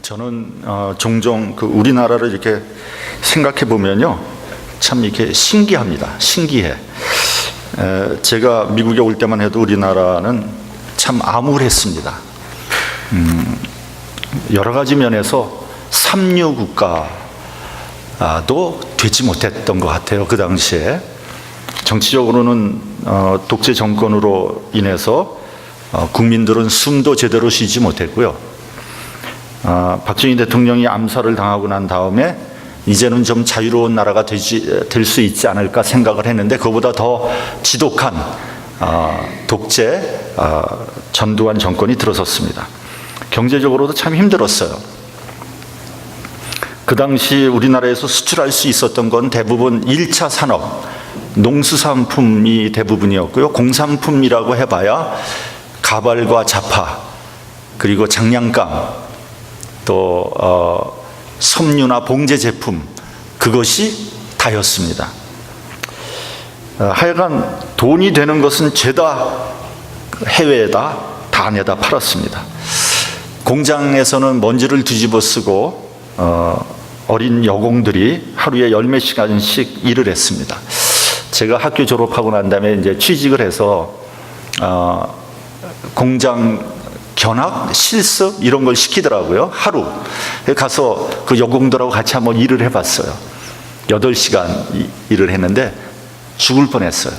저는 종종 우리나라를 이렇게 생각해 보면요, 참 이렇게 신기합니다. 신기해. 제가 미국에 올 때만 해도 우리나라는 참 암울했습니다. 여러 가지 면에서 삼류 국가도 되지 못했던 것 같아요. 그 당시에 정치적으로는 독재 정권으로 인해서 국민들은 숨도 제대로 쉬지 못했고요. 박정희 대통령이 암살을 당하고 난 다음에 이제는 좀 자유로운 나라가 될 수 있지 않을까 생각을 했는데, 그보다 더 지독한 독재 전두환 정권이 들어섰습니다. 경제적으로도 참 힘들었어요. 그 당시 우리나라에서 수출할 수 있었던 건 대부분 1차 산업, 농수산품이 대부분이었고요. 공산품이라고 해봐야 가발과 자파, 그리고 장난감, 또 섬유나 봉제 제품, 그것이 다였습니다. 하여간 돈이 되는 것은 죄다 해외에다 다 내다 팔았습니다. 공장에서는 먼지를 뒤집어 쓰고 어린 여공들이 하루에 10몇 시간씩 일을 했습니다. 제가 학교 졸업하고 난 다음에 이제 취직을 해서 공장 견학, 실습 이런 걸 시키더라고요. 하루 가서 그 여공들하고 같이 한번 일을 해봤어요. 8시간 일을 했는데 죽을 뻔했어요.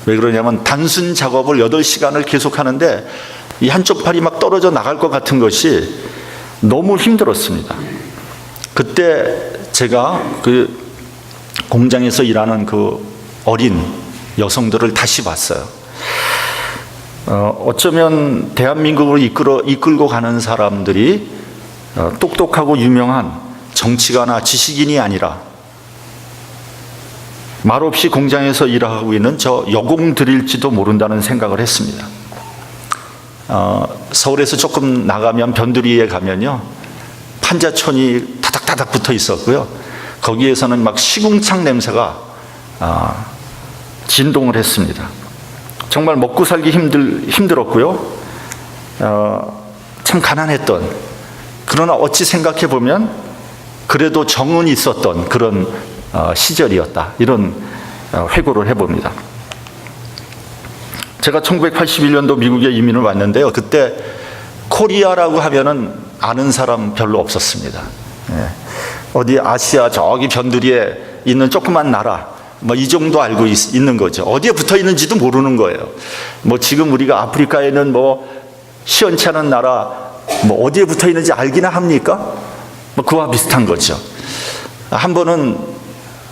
왜 그러냐면 단순 작업을 8시간을 계속 하는데 이 한쪽 팔이 막 떨어져 나갈 것 같은 것이 너무 힘들었습니다. 그때 제가 그 공장에서 일하는 그 어린 여성들을 다시 봤어요. 어쩌면 대한민국을 이끌고 가는 사람들이 똑똑하고 유명한 정치가나 지식인이 아니라 말없이 공장에서 일하고 있는 저 여공들일지도 모른다는 생각을 했습니다. 서울에서 조금 나가면 변두리에 가면요, 판자촌이 다닥다닥 붙어 있었고요. 거기에서는 막 시궁창 냄새가 진동을 했습니다. 정말 먹고 살기 힘들었고요. 참 가난했던, 그러나 어찌 생각해 보면 그래도 정은 있었던 그런 시절이었다, 이런 회고를 해봅니다. 제가 1981년도 미국에 이민을 왔는데요, 그때 코리아라고 하면은 아는 사람 별로 없었습니다. 어디 아시아 저기 변두리에 있는 조그만 나라, 뭐 이 정도 알고 있는 거죠. 어디에 붙어 있는지도 모르는 거예요. 뭐 지금 우리가 아프리카에 있는 뭐 시원치 않은 나라 뭐 어디에 붙어 있는지 알기나 합니까? 뭐 그와 비슷한 거죠. 한 번은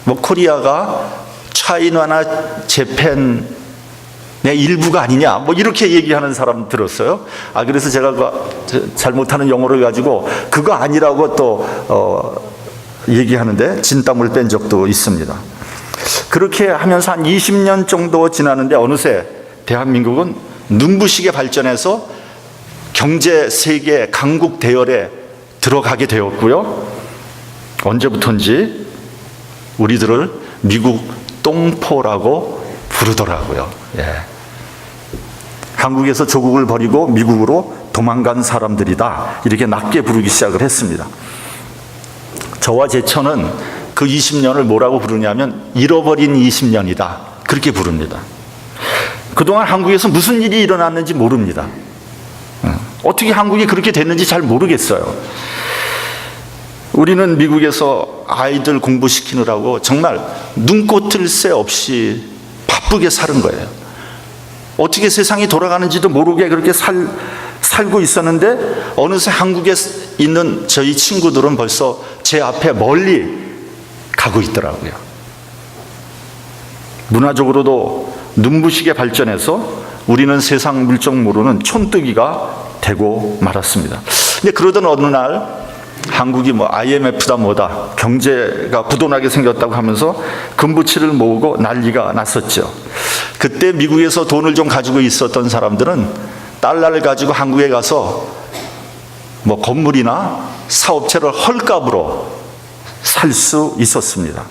뭐 코리아가 차이나나 재팬의 일부가 아니냐, 뭐 이렇게 얘기하는 사람 들었어요. 그래서 제가 잘 못하는 영어를 가지고 그거 아니라고 또 얘기하는데 진땀을 뺀 적도 있습니다. 그렇게 하면서 한 20년 정도 지났는데 어느새 대한민국은 눈부시게 발전해서 경제 세계 강국 대열에 들어가게 되었고요. 언제부턴지 우리들을 미국 똥포라고 부르더라고요. 한국에서 조국을 버리고 미국으로 도망간 사람들이다, 이렇게 낮게 부르기 시작을 했습니다. 저와 제 처는 그 20년을 뭐라고 부르냐면 잃어버린 20년이다, 그렇게 부릅니다. 그동안 한국에서 무슨 일이 일어났는지 모릅니다. 어떻게 한국이 그렇게 됐는지 잘 모르겠어요. 우리는 미국에서 아이들 공부시키느라고 정말 눈꽃을 새 없이 바쁘게 사는 거예요. 어떻게 세상이 돌아가는지도 모르게 그렇게 살고 있었는데 어느새 한국에 있는 저희 친구들은 벌써 제 앞에 멀리 가고 있더라고요. 문화적으로도 눈부시게 발전해서 우리는 세상 물정 모르는 촌뜨기가 되고 말았습니다. 근데 그러던 어느 날 한국이 뭐 IMF다 뭐다, 경제가 부도나게 생겼다고 하면서 금부치를 모으고 난리가 났었죠. 그때 미국에서 돈을 좀 가지고 있었던 사람들은 달러를 가지고 한국에 가서 뭐 건물이나 사업체를 헐값으로 살 수 있었습니다.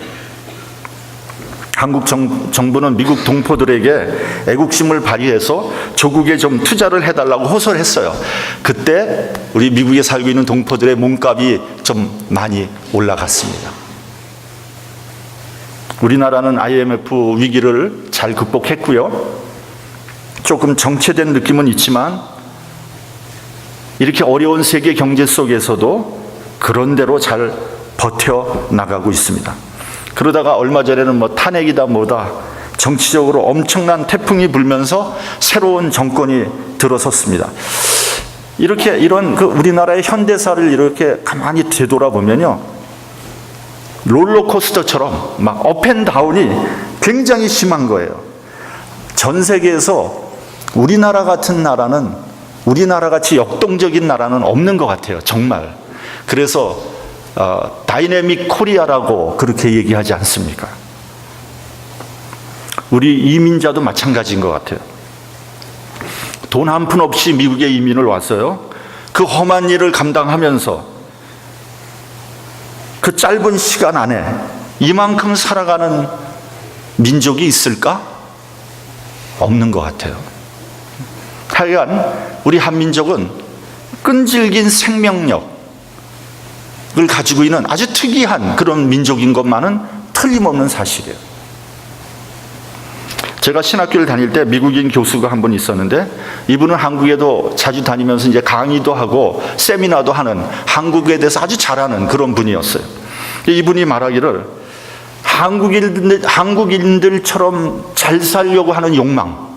한국 정부는 미국 동포들에게 애국심을 발휘해서 조국에 좀 투자를 해달라고 호소를 했어요. 그때 우리 미국에 살고 있는 동포들의 몸값이 좀 많이 올라갔습니다. 우리나라는 IMF 위기를 잘 극복했고요. 조금 정체된 느낌은 있지만 이렇게 어려운 세계 경제 속에서도 그런대로 잘 버텨나가고 있습니다. 그러다가 얼마 전에는 뭐 탄핵이다 뭐다 정치적으로 엄청난 태풍이 불면서 새로운 정권이 들어섰습니다. 이런 우리나라의 현대사를 이렇게 가만히 되돌아보면요, 롤러코스터처럼 막 업앤다운이 굉장히 심한 거예요. 전 세계에서 우리나라 같은 나라는, 우리나라 같이 역동적인 나라는 없는 것 같아요, 정말. 그래서 다이내믹 코리아라고 그렇게 얘기하지 않습니까? 우리 이민자도 마찬가지인 것 같아요. 돈 한 푼 없이 미국에 이민을 왔어요. 그 험한 일을 감당하면서 그 짧은 시간 안에 이만큼 살아가는 민족이 있을까? 없는 것 같아요. 하여간 우리 한민족은 끈질긴 생명력을 가지고 있는 아주 특이한 그런 민족인 것만은 틀림없는 사실이에요. 제가 신학교를 다닐 때 미국인 교수가 한 분 있었는데, 이분은 한국에도 자주 다니면서 이제 강의도 하고 세미나도 하는, 한국에 대해서 아주 잘하는 그런 분이었어요. 이분이 말하기를 한국인들처럼 잘 살려고 하는 욕망,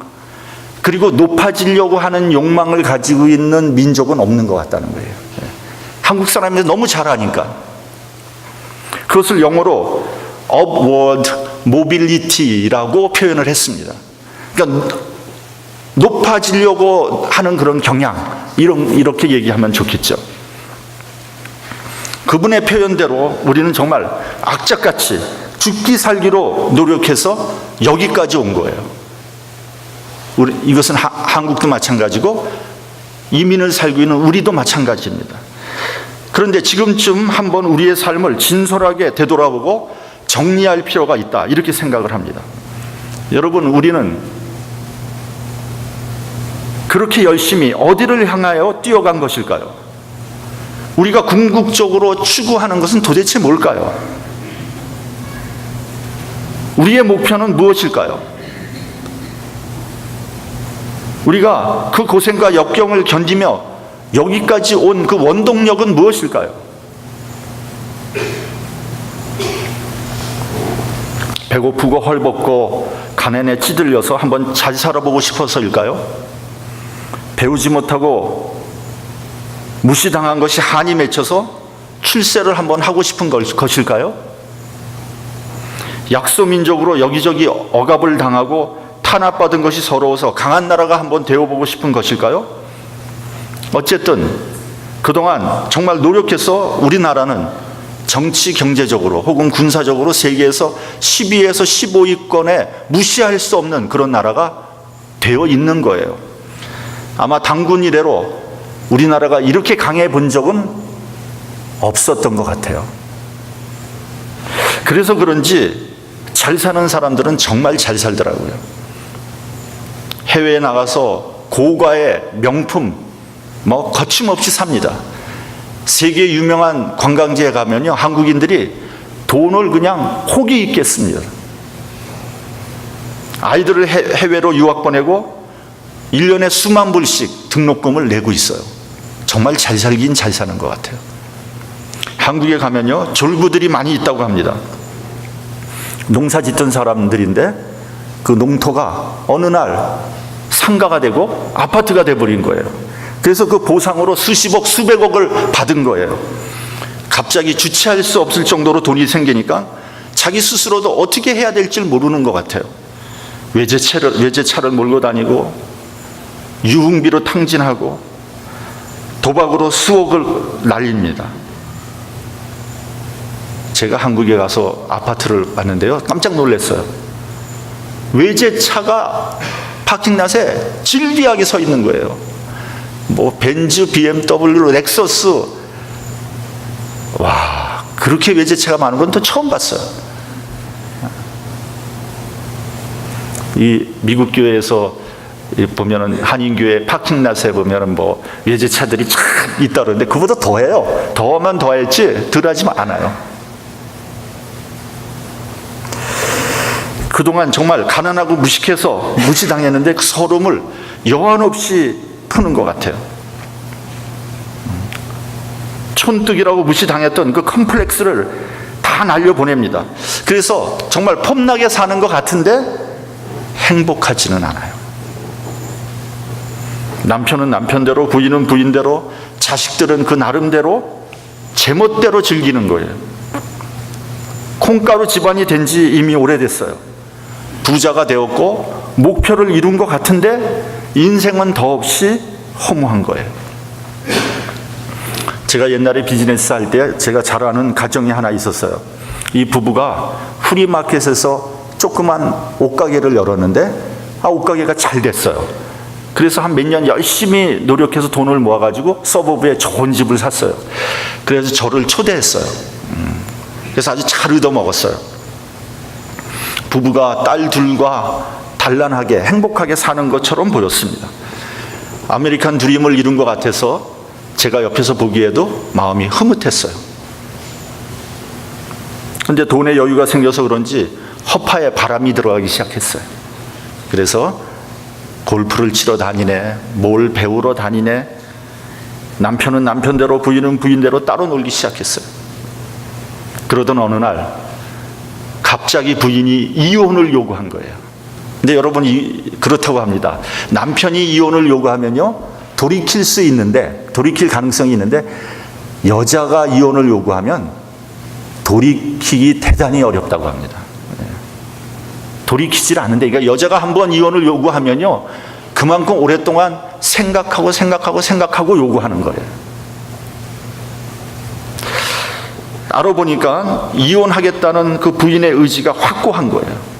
그리고 높아지려고 하는 욕망을 가지고 있는 민족은 없는 것 같다는 거예요. 한국 사람이 너무 잘하니까. 그것을 영어로 upward mobility라고 표현을 했습니다. 그러니까 높아지려고 하는 그런 경향, 이렇게 얘기하면 좋겠죠. 그분의 표현대로 우리는 정말 악착같이 죽기 살기로 노력해서 여기까지 온 거예요. 이것은 한국도 마찬가지고 이민을 살고 있는 우리도 마찬가지입니다. 그런데 지금쯤 한번 우리의 삶을 진솔하게 되돌아보고 정리할 필요가 있다, 이렇게 생각을 합니다. 여러분, 우리는 그렇게 열심히 어디를 향하여 뛰어간 것일까요? 우리가 궁극적으로 추구하는 것은 도대체 뭘까요? 우리의 목표는 무엇일까요? 우리가 그 고생과 역경을 견디며 여기까지 온 그 원동력은 무엇일까요? 배고프고 헐벗고 가난에 찌들려서 한번 잘 살아보고 싶어서일까요? 배우지 못하고 무시당한 것이 한이 맺혀서 출세를 한번 하고 싶은 것일까요? 약소민족으로 여기저기 억압을 당하고 탄압받은 것이 서러워서 강한 나라가 한번 되어보고 싶은 것일까요? 어쨌든 그동안 정말 노력해서 우리나라는 정치 경제적으로 혹은 군사적으로 세계에서 12에서 15위권에 무시할 수 없는 그런 나라가 되어 있는 거예요. 아마 단군 이래로 우리나라가 이렇게 강해 본 적은 없었던 것 같아요. 그래서 그런지 잘 사는 사람들은 정말 잘 살더라고요. 해외에 나가서 고가의 명품 거침없이 삽니다. 세계 유명한 관광지에 가면요, 한국인들이 돈을 그냥 호기 있게 씁니다. 아이들을 해외로 유학 보내고 1년에 수만 불씩 등록금을 내고 있어요. 정말 잘 살긴 잘 사는 것 같아요. 한국에 가면요, 졸부들이 많이 있다고 합니다. 농사 짓던 사람들인데 그 농토가 어느 날 상가가 되고 아파트가 돼버린 거예요. 그래서 그 보상으로 수십억, 수백억을 받은 거예요. 갑자기 주체할 수 없을 정도로 돈이 생기니까 자기 스스로도 어떻게 해야 될지 모르는 것 같아요. 외제차를 몰고 다니고 유흥비로 탕진하고 도박으로 수억을 날립니다. 제가 한국에 가서 아파트를 봤는데요, 깜짝 놀랐어요. 외제차가 파킹랏에 질비하게 서 있는 거예요. 벤츠, BMW, 렉서스. 와, 그렇게 외제차가 많은 건 또 처음 봤어요. 이 미국 교회에서 보면은 한인교회 파킹랏에 보면은 뭐 외제차들이 쫙 있다 그러는데 그보다 더해요. 더하면 더했지 덜 하지 않아요. 그동안 정말 가난하고 무식해서 무시당했는데 그 서름을 여한없이 푸는 것 같아요. 촌뜨기라고 무시당했던 그 컴플렉스를 다 날려보냅니다. 그래서 정말 폼나게 사는 것 같은데 행복하지는 않아요. 남편은 남편대로, 부인은 부인대로, 자식들은 그 나름대로 제멋대로 즐기는 거예요. 콩가루 집안이 된 지 이미 오래됐어요. 부자가 되었고 목표를 이룬 것 같은데 인생은 더없이 허무한 거예요. 제가 옛날에 비즈니스 할 때 제가 잘 아는 가정이 하나 있었어요. 이 부부가 프리마켓에서 조그만 옷가게를 열었는데 옷가게가 잘 됐어요. 그래서 한 몇 년 열심히 노력해서 돈을 모아가지고 서버브에 좋은 집을 샀어요. 그래서 저를 초대했어요. 그래서 아주 잘 얻어먹었어요. 부부가 딸 둘과 단란하게 행복하게 사는 것처럼 보였습니다. 아메리칸 드림을 이룬 것 같아서 제가 옆에서 보기에도 마음이 흐뭇했어요. 그런데 돈에 여유가 생겨서 그런지 허파에 바람이 들어가기 시작했어요. 그래서 골프를 치러 다니네, 뭘 배우러 다니네, 남편은 남편대로 부인은 부인대로 따로 놀기 시작했어요. 그러던 어느 날 갑자기 부인이 이혼을 요구한 거예요. 근데 여러분 그렇다고 합니다. 남편이 이혼을 요구하면요 돌이킬 수 있는데, 돌이킬 가능성이 있는데 여자가 이혼을 요구하면 돌이키기 대단히 어렵다고 합니다. 돌이키질 않는데, 그러니까 여자가 한번 이혼을 요구하면요 그만큼 오랫동안 생각하고 요구하는 거예요. 알아보니까 이혼하겠다는 그 부인의 의지가 확고한 거예요.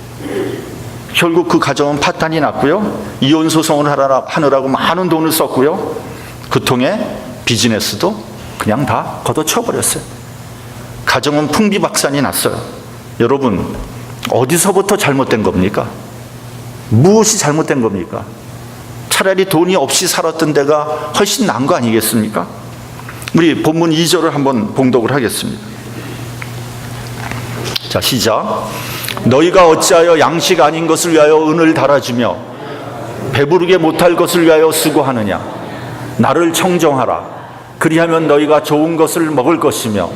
결국 그 가정은 파탄이 났고요, 이혼 소송을 하느라고 많은 돈을 썼고요, 그 통에 비즈니스도 그냥 다 걷어쳐버렸어요. 가정은 풍비박산이 났어요. 여러분, 어디서부터 잘못된 겁니까? 무엇이 잘못된 겁니까? 차라리 돈이 없이 살았던 데가 훨씬 나은 거 아니겠습니까? 우리 본문 2절을 한번 봉독을 하겠습니다. 자, 시작. 너희가 어찌하여 양식 아닌 것을 위하여 은을 달아주며 배부르게 못할 것을 위하여 수고하느냐? 나를 청정하라. 그리하면 너희가 좋은 것을 먹을 것이며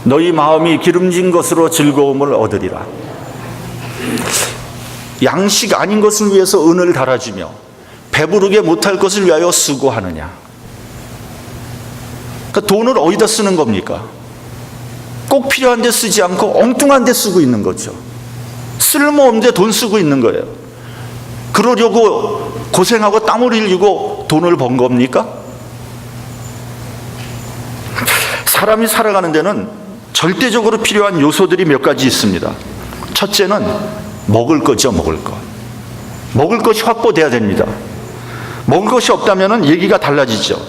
너희 마음이 기름진 것으로 즐거움을 얻으리라. 양식 아닌 것을 위해서 은을 달아주며 배부르게 못할 것을 위하여 수고하느냐? 그러니까 돈을 어디다 쓰는 겁니까? 꼭 필요한 데 쓰지 않고 엉뚱한 데 쓰고 있는 거죠. 쓸모없는 데 돈 쓰고 있는 거예요. 그러려고 고생하고 땀을 흘리고 돈을 번 겁니까? 사람이 살아가는 데는 절대적으로 필요한 요소들이 몇 가지 있습니다. 첫째는 먹을 거죠. 먹을 것. 먹을 것이 확보돼야 됩니다. 먹을 것이 없다면 얘기가 달라지죠.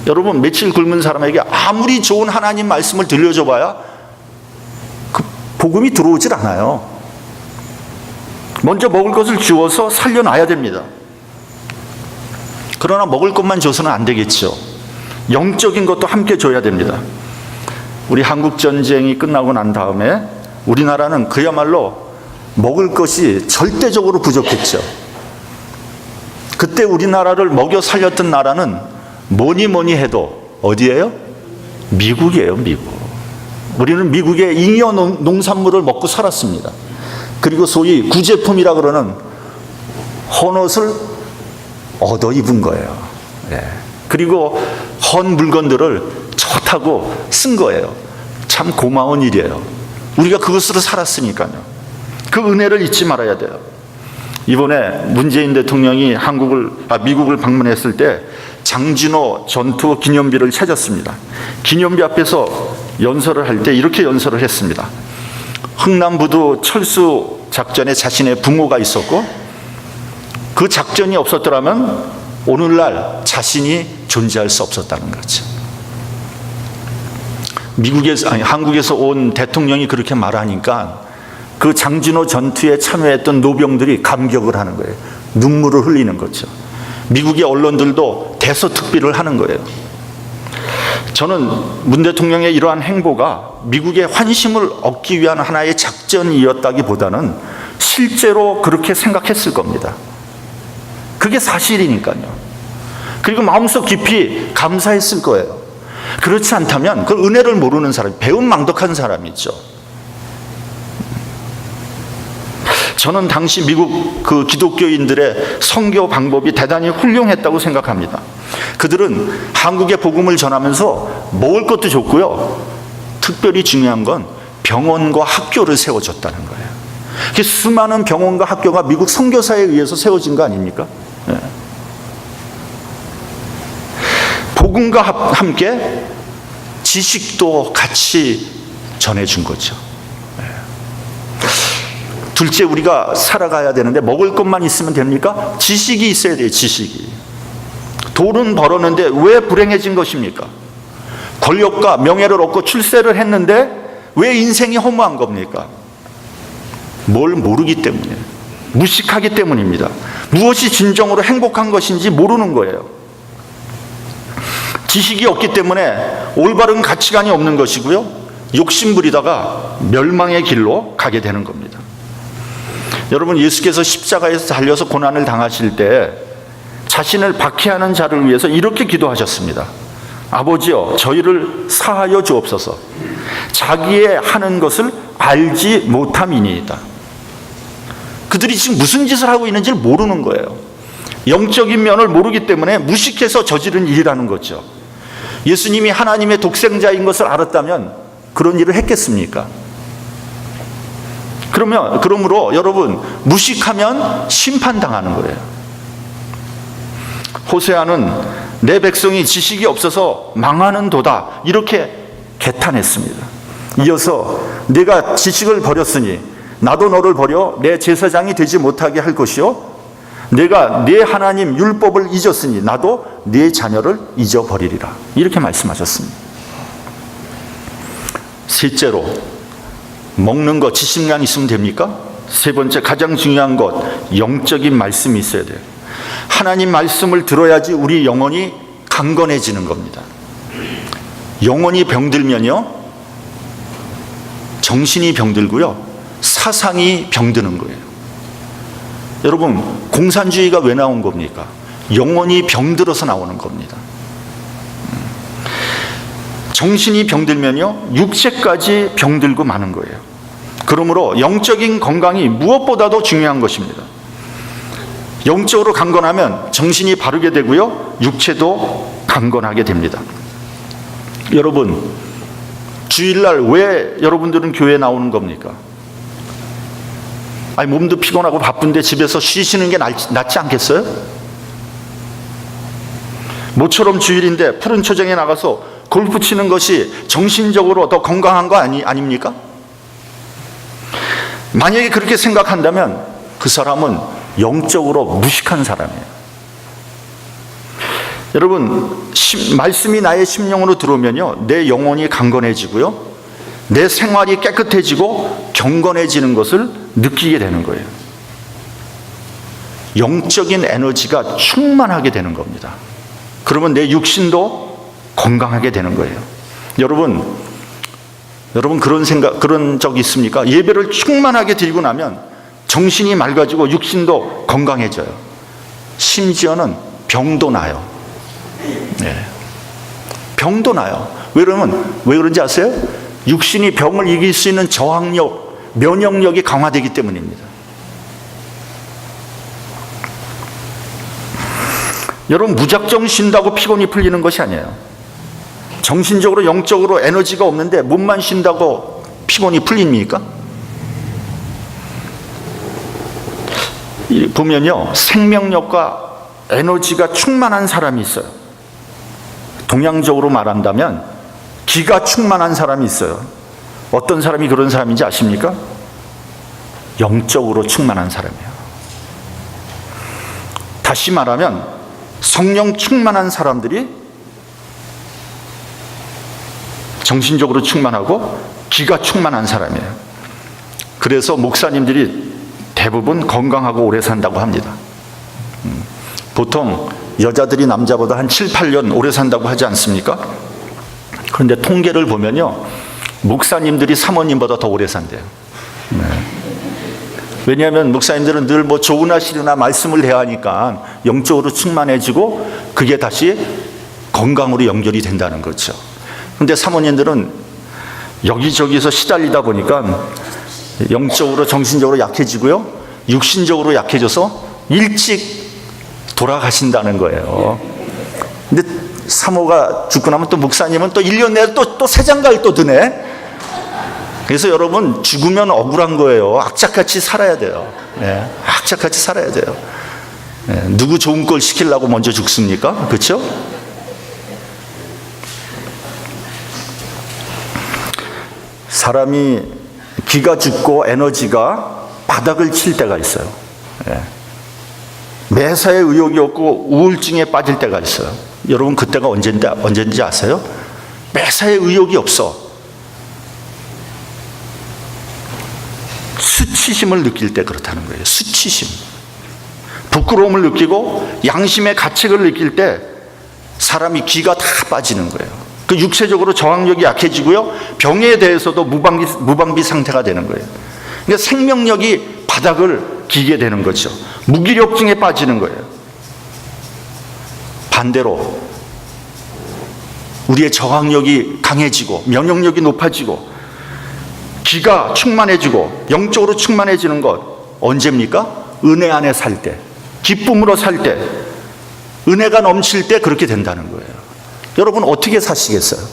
여러분, 며칠 굶은 사람에게 아무리 좋은 하나님 말씀을 들려줘 봐야 그 복음이 들어오질 않아요. 먼저 먹을 것을 주어서 살려놔야 됩니다. 그러나 먹을 것만 줘서는 안 되겠죠. 영적인 것도 함께 줘야 됩니다. 우리 한국 전쟁이 끝나고 난 다음에 우리나라는 그야말로 먹을 것이 절대적으로 부족했죠. 그때 우리나라를 먹여 살렸던 나라는 뭐니 해도 어디예요? 미국이에요. 미국. 우리는 미국의 잉여 농산물을 먹고 살았습니다. 그리고 소위 구제품이라 그러는 헌옷을 얻어 입은 거예요. 그리고 헌 물건들을 좋다고 쓴 거예요. 참 고마운 일이에요. 우리가 그것으로 살았으니까요. 그 은혜를 잊지 말아야 돼요. 이번에 문재인 대통령이 미국을 방문했을 때 장진호 전투 기념비를 찾았습니다. 기념비 앞에서 연설을 할 때 이렇게 연설을 했습니다. 흥남부두 철수 작전에 자신의 부모가 있었고 그 작전이 없었더라면 오늘날 자신이 존재할 수 없었다는 거죠. 한국에서 온 대통령이 그렇게 말하니까 그 장진호 전투에 참여했던 노병들이 감격을 하는 거예요. 눈물을 흘리는 거죠. 미국의 언론들도 대서특비를 하는 거예요. 저는 문 대통령의 이러한 행보가 미국의 환심을 얻기 위한 하나의 작전이었다기보다는 실제로 그렇게 생각했을 겁니다. 그게 사실이니까요. 그리고 마음속 깊이 감사했을 거예요. 그렇지 않다면 그 은혜를 모르는 사람, 배은망덕한 사람이죠. 저는 당시 미국 그 기독교인들의 선교 방법이 대단히 훌륭했다고 생각합니다. 그들은 한국의 복음을 전하면서 먹을 것도 줬고요. 특별히 중요한 건 병원과 학교를 세워줬다는 거예요. 수많은 병원과 학교가 미국 선교사에 의해서 세워진 거 아닙니까? 네. 복음과 함께 지식도 같이 전해준 거죠. 둘째, 우리가 살아가야 되는데 먹을 것만 있으면 됩니까? 지식이 있어야 돼요. 지식이. 돈은 벌었는데 왜 불행해진 것입니까? 권력과 명예를 얻고 출세를 했는데 왜 인생이 허무한 겁니까? 뭘 모르기 때문이에요. 무식하기 때문입니다. 무엇이 진정으로 행복한 것인지 모르는 거예요. 지식이 없기 때문에 올바른 가치관이 없는 것이고요. 욕심부리다가 멸망의 길로 가게 되는 겁니다. 여러분, 예수께서 십자가에서 달려서 고난을 당하실 때 자신을 박해하는 자를 위해서 이렇게 기도하셨습니다. 아버지여, 저희를 사하여 주옵소서. 자기의 하는 것을 알지 못함이니이다. 그들이 지금 무슨 짓을 하고 있는지를 모르는 거예요. 영적인 면을 모르기 때문에 무식해서 저지른 일이라는 거죠. 예수님이 하나님의 독생자인 것을 알았다면 그런 일을 했겠습니까? 그러므로 여러분, 무식하면 심판당하는 거예요. 호세아는 내 백성이 지식이 없어서 망하는 도다, 이렇게 개탄했습니다. 이어서 내가 지식을 버렸으니 나도 너를 버려 내 제사장이 되지 못하게 할 것이요, 내가 네 하나님 율법을 잊었으니 나도 네 자녀를 잊어버리리라, 이렇게 말씀하셨습니다. 셋째로, 먹는 거 지식만 있으면 됩니까? 세 번째, 가장 중요한 것, 영적인 말씀이 있어야 돼요. 하나님 말씀을 들어야지 우리 영혼이 강건해지는 겁니다. 영혼이 병들면요, 정신이 병들고요, 사상이 병드는 거예요. 여러분, 공산주의가 왜 나온 겁니까? 영혼이 병들어서 나오는 겁니다. 정신이 병들면요, 육체까지 병들고 마는 거예요. 그러므로 영적인 건강이 무엇보다도 중요한 것입니다. 영적으로 강건하면 정신이 바르게 되고요, 육체도 강건하게 됩니다. 여러분, 주일날 왜 여러분들은 교회에 나오는 겁니까? 아니, 몸도 피곤하고 바쁜데 집에서 쉬시는 게 낫지 않겠어요? 모처럼 주일인데 푸른 초장에 나가서 골프 치는 것이 정신적으로 더 건강한 거 아닙니까? 만약에 그렇게 생각한다면 그 사람은 영적으로 무식한 사람이에요. 여러분, 말씀이 나의 심령으로 들어오면요, 내 영혼이 강건해지고요, 내 생활이 깨끗해지고 경건해지는 것을 느끼게 되는 거예요. 영적인 에너지가 충만하게 되는 겁니다. 그러면 내 육신도 건강하게 되는 거예요. 여러분 그런 적 있습니까? 예배를 충만하게 드리고 나면 정신이 맑아지고 육신도 건강해져요. 심지어는 병도 나요. 네. 병도 나요. 왜 그런지 아세요? 육신이 병을 이길 수 있는 저항력, 면역력이 강화되기 때문입니다. 여러분, 무작정 쉰다고 피곤이 풀리는 것이 아니에요. 정신적으로 영적으로 에너지가 없는데 몸만 쉰다고 피곤이 풀립니까? 보면요, 생명력과 에너지가 충만한 사람이 있어요. 동양적으로 말한다면 기가 충만한 사람이 있어요. 어떤 사람이 그런 사람인지 아십니까? 영적으로 충만한 사람이에요. 다시 말하면 성령 충만한 사람들이 정신적으로 충만하고 기가 충만한 사람이에요. 그래서 목사님들이 대부분 건강하고 오래 산다고 합니다. 보통 여자들이 남자보다 한 7, 8년 오래 산다고 하지 않습니까? 그런데 통계를 보면요, 목사님들이 사모님보다 더 오래 산대요. 왜냐하면 목사님들은 늘 뭐 좋으나 싫으나 말씀을 해야 하니까 영적으로 충만해지고 그게 다시 건강으로 연결이 된다는 거죠. 그런데 사모님들은 여기저기서 시달리다 보니까 영적으로 정신적으로 약해지고요, 육신적으로 약해져서 일찍 돌아가신다는 거예요. 근데 사모가 죽고 나면 또 목사님은 또 1년 내에 또 새 장가를 또 드네. 그래서 여러분, 죽으면 억울한 거예요. 악착같이 살아야 돼요. 네, 악착같이 살아야 돼요. 네, 누구 좋은 걸 시키려고 먼저 죽습니까? 그렇죠? 사람이 기가 죽고 에너지가 바닥을 칠 때가 있어요. 네. 매사에 의욕이 없고 우울증에 빠질 때가 있어요. 여러분, 그때가 언제인지 아세요? 매사에 의욕이 없어. 수치심을 느낄 때 그렇다는 거예요. 수치심. 부끄러움을 느끼고 양심의 가책을 느낄 때 사람이 기가 다 빠지는 거예요. 그 육체적으로 저항력이 약해지고요, 병에 대해서도 무방비 상태가 되는 거예요. 그러니까 생명력이 바닥을 기게 되는 거죠. 무기력증에 빠지는 거예요. 반대로 우리의 저항력이 강해지고 면역력이 높아지고 기가 충만해지고 영적으로 충만해지는 것 언제입니까? 은혜 안에 살 때, 기쁨으로 살 때, 은혜가 넘칠 때 그렇게 된다는 거예요. 여러분, 어떻게 사시겠어요?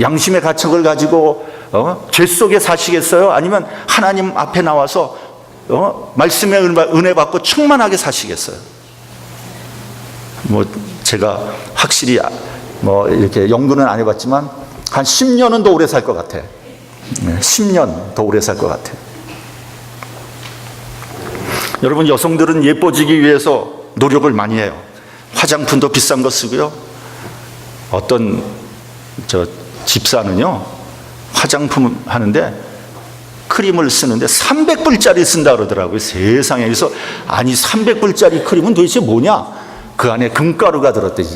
양심의 가책을 가지고 죄 속에 사시겠어요? 아니면 하나님 앞에 나와서 말씀의 은혜 받고 충만하게 사시겠어요? 뭐 제가 확실히 뭐 이렇게 연구는 안 해봤지만 한 10년은 더 오래 살 것 같아. 10년 더 오래 살 것 같아요. 여러분, 여성들은 예뻐지기 위해서 노력을 많이 해요. 화장품도 비싼 거 쓰고요. 어떤 집사는요, 화장품 하는데 크림을 쓰는데 300불짜리 쓴다 그러더라고요. 세상에. 그래서 아니 300불짜리 크림은 도대체 뭐냐? 그 안에 금가루가 들었더니,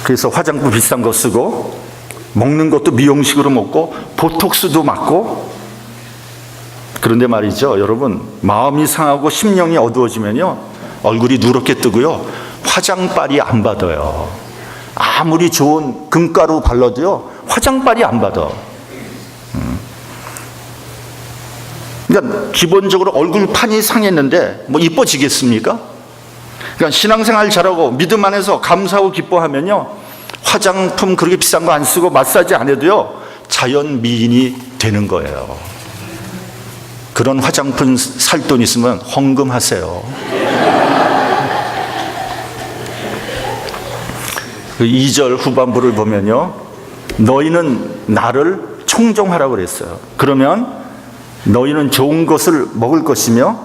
그래서 화장품 비싼 거 쓰고 먹는 것도 미용식으로 먹고 보톡스도 맞고. 그런데 말이죠, 여러분, 마음이 상하고 심령이 어두워지면요, 얼굴이 누렇게 뜨고요, 화장빨이 안 받아요. 아무리 좋은 금가루 발라도요, 화장빨이 안 받아. 그러니까 기본적으로 얼굴판이 상했는데 뭐 이뻐지겠습니까? 그러니까 신앙생활 잘하고 믿음 안에서 감사하고 기뻐하면요, 화장품 그렇게 비싼 거 안 쓰고 마사지 안 해도요, 자연 미인이 되는 거예요. 그런 화장품 살 돈 있으면 헌금하세요. 그 2절 후반부를 보면요, 너희는 나를 청종하라고 그랬어요. 그러면 너희는 좋은 것을 먹을 것이며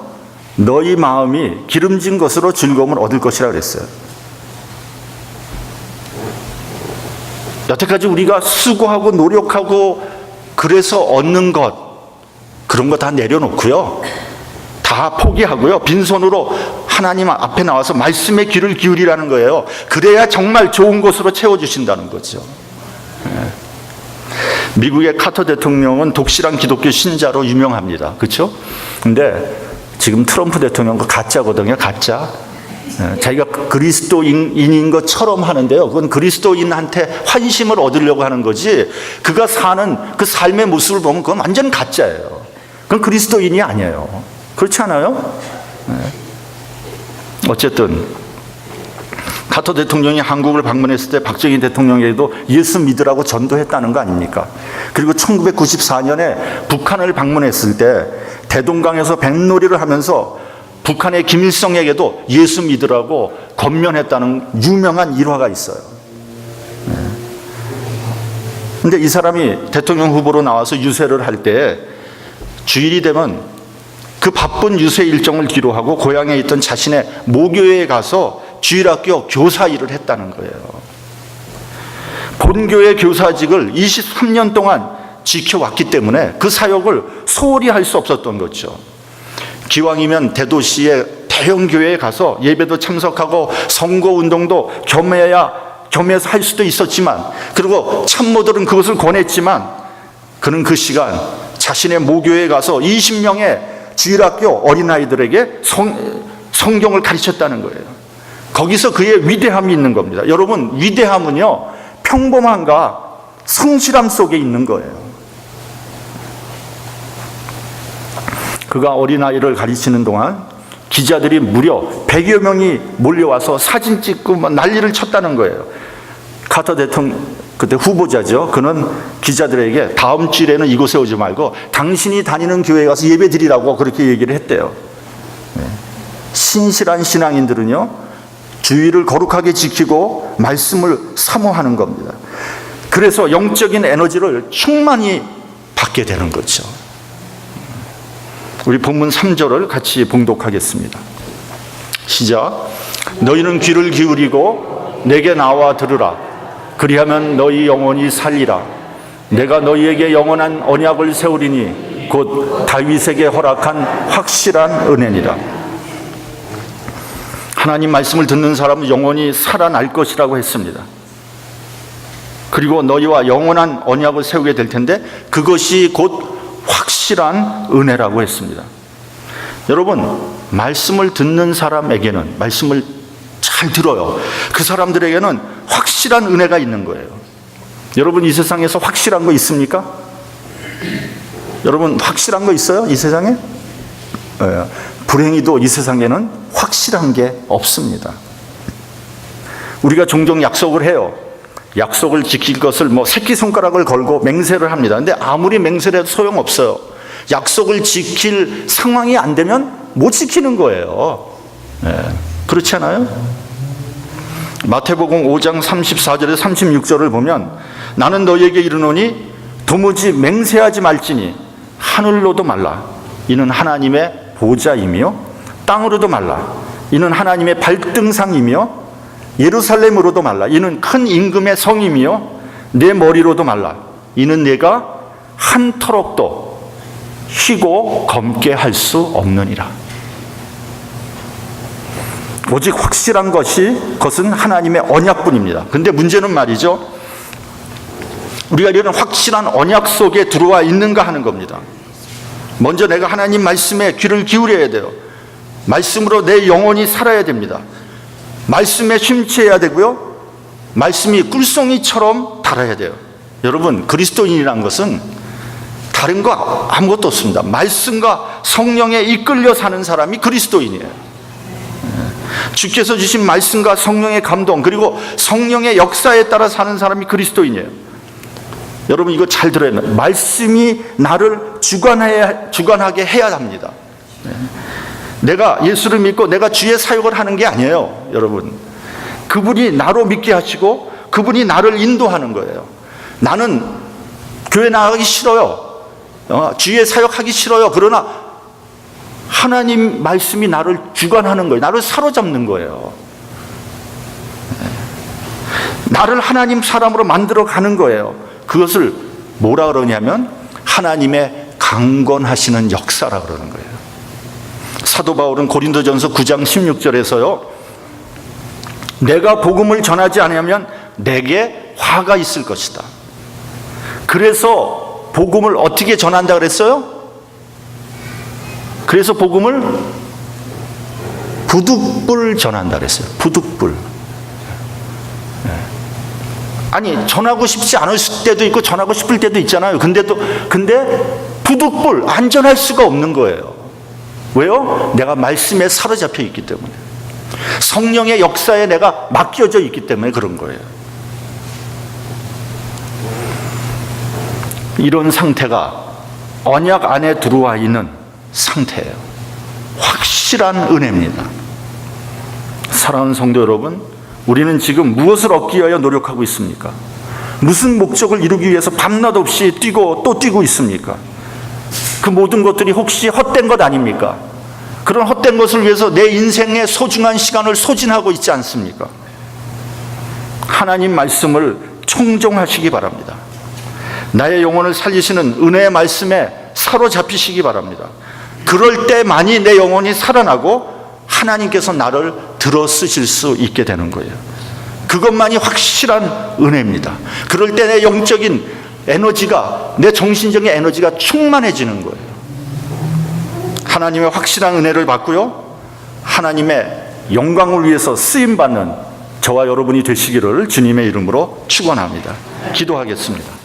너희 마음이 기름진 것으로 즐거움을 얻을 것이라 그랬어요. 여태까지 우리가 수고하고 노력하고 그래서 얻는 것, 그런 거 다 내려놓고요, 다 포기하고요, 빈손으로 하나님 앞에 나와서 말씀에 귀를 기울이라는 거예요. 그래야 정말 좋은 것으로 채워주신다는 거죠. 미국의 카터 대통령은 독실한 기독교 신자로 유명합니다. 그렇죠? 근데 지금 트럼프 대통령은 가짜거든요. 가짜. 자기가 그리스도인인 것처럼 하는데요, 그건 그리스도인한테 환심을 얻으려고 하는 거지, 그가 사는 그 삶의 모습을 보면 그건 완전 가짜예요. 그건 그리스도인이 아니에요. 그렇지 않아요? 어쨌든 카터 대통령이 한국을 방문했을 때 박정희 대통령에게도 예수 믿으라고 전도했다는 거 아닙니까? 그리고 1994년에 북한을 방문했을 때 대동강에서 뱃놀이를 하면서 북한의 김일성에게도 예수 믿으라고 권면했다는 유명한 일화가 있어요. 그런데 이 사람이 대통령 후보로 나와서 유세를 할 때 주일이 되면 그 바쁜 유세 일정을 뒤로하고 고향에 있던 자신의 모교회에 가서 주일학교 교사 일을 했다는 거예요. 본교회 교사직을 23년 동안 지켜왔기 때문에 그 사역을 소홀히 할 수 없었던 거죠. 기왕이면 대도시의 대형 교회에 가서 예배도 참석하고 선거운동도 겸해서 할 수도 있었지만, 그리고 참모들은 그것을 권했지만, 그는 그 시간 자신의 모교회에 가서 20명의 주일학교 어린아이들에게 성경을 가르쳤다는 거예요. 거기서 그의 위대함이 있는 겁니다. 여러분, 위대함은요, 평범함과 성실함 속에 있는 거예요. 그가 어린아이를 가르치는 동안 기자들이 무려 100여 명이 몰려와서 사진 찍고 난리를 쳤다는 거예요. 카터 대통령, 그때 후보자죠. 그는 기자들에게 다음 주일에는 이곳에 오지 말고 당신이 다니는 교회에 가서 예배 드리라고 그렇게 얘기를 했대요. 신실한 신앙인들은요, 주의를 거룩하게 지키고 말씀을 사모하는 겁니다. 그래서 영적인 에너지를 충만히 받게 되는 거죠. 우리 본문 3절을 같이 봉독하겠습니다. 시작. 너희는 귀를 기울이고 내게 나와 들으라. 그리하면 너희 영혼이 살리라. 내가 너희에게 영원한 언약을 세우리니 곧 다윗에게 허락한 확실한 은혜니라. 하나님 말씀을 듣는 사람은 영원히 살아날 것이라고 했습니다. 그리고 너희와 영원한 언약을 세우게 될 텐데 그것이 곧 확실한 은혜라고 했습니다. 여러분, 말씀을 듣는 사람에게는, 말씀을 잘 들어요, 그 사람들에게는 확실한 은혜가 있는 거예요. 여러분, 이 세상에서 확실한 거 있습니까? 여러분, 확실한 거 있어요? 이 세상에? 불행히도 이 세상에는 확실한 게 없습니다. 우리가 종종 약속을 해요. 약속을 지킬 것을 새끼손가락을 걸고 맹세를 합니다. 근데 아무리 맹세를 해도 소용없어요. 약속을 지킬 상황이 안 되면 못 지키는 거예요. 그렇지 않아요? 마태복음 5장 34절에 36절을 보면 나는 너희에게 이르노니 도무지 맹세하지 말지니 하늘로도 말라. 이는 하나님의 보좌이며 땅으로도 말라. 이는 하나님의 발등상이며 예루살렘으로도 말라. 이는 큰 임금의 성이며 내 머리로도 말라. 이는 내가 한 터럭도 희고 검게 할 수 없느니라. 오직 확실한 것은 하나님의 언약뿐입니다. 근데 문제는 말이죠, 우리가 이런 확실한 언약 속에 들어와 있는가 하는 겁니다. 먼저 내가 하나님 말씀에 귀를 기울여야 돼요. 말씀으로 내 영혼이 살아야 됩니다. 말씀에 심취해야 되고요, 말씀이 꿀송이처럼 달아야 돼요. 여러분, 그리스도인이란 것은 다른 거 아무것도 없습니다. 말씀과 성령에 이끌려 사는 사람이 그리스도인이에요. 주께서 주신 말씀과 성령의 감동, 그리고 성령의 역사에 따라 사는 사람이 그리스도인이에요. 여러분, 이거 잘 들어야 돼요. 말씀이 나를 주관하게 해야 합니다. 내가 예수를 믿고 내가 주의 사역을 하는 게 아니에요. 여러분, 그분이 나로 믿게 하시고 그분이 나를 인도하는 거예요. 나는 교회 나가기 싫어요. 주의 사역하기 싫어요. 그러나 하나님 말씀이 나를 주관하는 거예요. 나를 사로잡는 거예요. 나를 하나님 사람으로 만들어 가는 거예요. 그것을 뭐라 그러냐면 하나님의 강권하시는 역사라 그러는 거예요. 사도 바울은 고린도전서 9장 16절에서요, 내가 복음을 전하지 않으면 내게 화가 있을 것이다. 그래서 복음을 어떻게 전한다 그랬어요? 그래서 복음을 부득불 전한다 그랬어요. 부득불. 아니, 전하고 싶지 않을 때도 있고 전하고 싶을 때도 있잖아요. 근데 부득불, 안전할 수가 없는 거예요. 왜요? 내가 말씀에 사로잡혀 있기 때문에, 성령의 역사에 내가 맡겨져 있기 때문에 그런 거예요. 이런 상태가 언약 안에 들어와 있는 상태예요. 확실한 은혜입니다. 사랑하는 성도 여러분, 우리는 지금 무엇을 얻기 위하여 노력하고 있습니까? 무슨 목적을 이루기 위해서 밤낮 없이 뛰고 또 뛰고 있습니까? 그 모든 것들이 혹시 헛된 것 아닙니까? 그런 헛된 것을 위해서 내 인생의 소중한 시간을 소진하고 있지 않습니까? 하나님 말씀을 청종하시기 바랍니다. 나의 영혼을 살리시는 은혜의 말씀에 사로잡히시기 바랍니다. 그럴 때만이 내 영혼이 살아나고 하나님께서 나를 들어 쓰실 수 있게 되는 거예요. 그것만이 확실한 은혜입니다. 그럴 때 내 영적인 에너지가, 내 정신적인 에너지가 충만해지는 거예요. 하나님의 확실한 은혜를 받고요, 하나님의 영광을 위해서 쓰임받는 저와 여러분이 되시기를 주님의 이름으로 축원합니다. 기도하겠습니다.